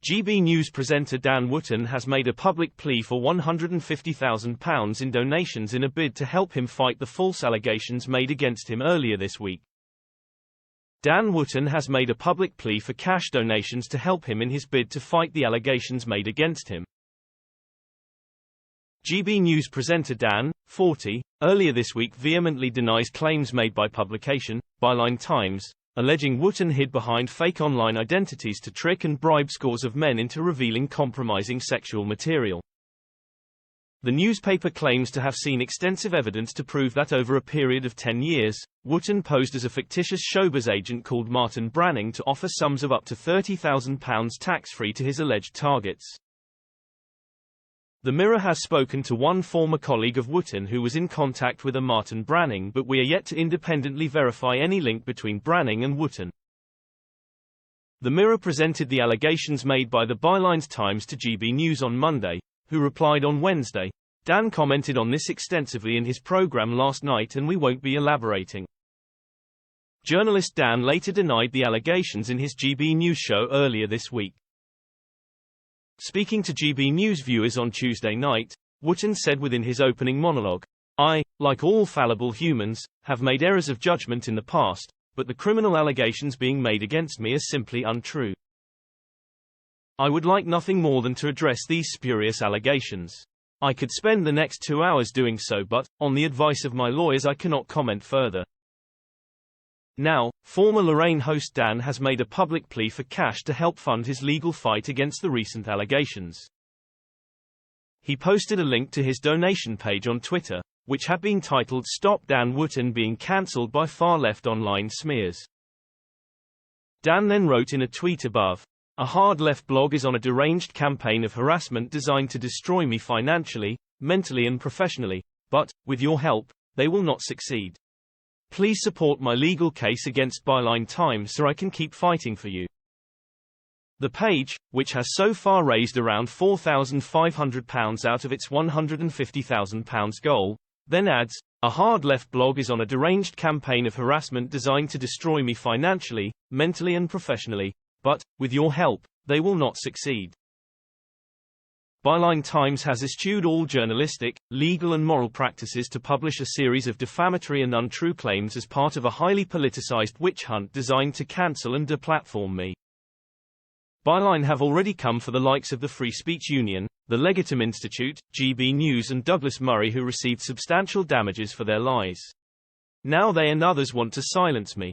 GB News presenter Dan Wootton has made a public plea for £150,000 in donations in a bid to help him fight the false allegations made against him earlier this week. Dan Wootton has made a public plea for cash donations to help him in his bid to fight the allegations made against him. GB News presenter Dan, 40, earlier this week vehemently denies claims made by publication, Byline Times, alleging Wootton hid behind fake online identities to trick and bribe scores of men into revealing compromising sexual material. The newspaper claims to have seen extensive evidence to prove that over a period of 10 years, Wootton posed as a fictitious showbiz agent called Martin Branning to offer sums of up to £30,000 tax-free to his alleged targets. The Mirror has spoken to one former colleague of Wootton who was in contact with a Martin Branning, but we are yet to independently verify any link between Branning and Wootton. The Mirror presented the allegations made by the Byline Times to GB News on Monday, who replied on Wednesday. Dan commented on this extensively in his program last night and we won't be elaborating. Journalist Dan later denied the allegations in his GB News show earlier this week. Speaking to GB News viewers on Tuesday night, Wootton said within his opening monologue, "I, like all fallible humans, have made errors of judgment in the past, but the criminal allegations being made against me are simply untrue. I would like nothing more than to address these spurious allegations. I could spend the next 2 hours doing so, but, on the advice of my lawyers, I cannot comment further." Now, former Lorraine host Dan has made a public plea for cash to help fund his legal fight against the recent allegations. He posted a link to his donation page on Twitter, which had been titled "Stop Dan Wootton Being Cancelled by Far-Left Online Smears." Dan then wrote in a tweet above, "A hard-left blog is on a deranged campaign of harassment designed to destroy me financially, mentally and professionally, but, with your help, they will not succeed. Please support my legal case against Byline Times so I can keep fighting for you." The page, which has so far raised around £4,500 out of its £150,000 goal, then adds, "A hard-left blog is on a deranged campaign of harassment designed to destroy me financially, mentally and professionally, but, with your help, they will not succeed." Byline Times has eschewed all journalistic, legal and moral practices to publish a series of defamatory and untrue claims as part of a highly politicized witch hunt designed to cancel and deplatform me. Byline have already come for the likes of the Free Speech Union, the Legitim Institute, GB News and Douglas Murray, who received substantial damages for their lies. Now they and others want to silence me.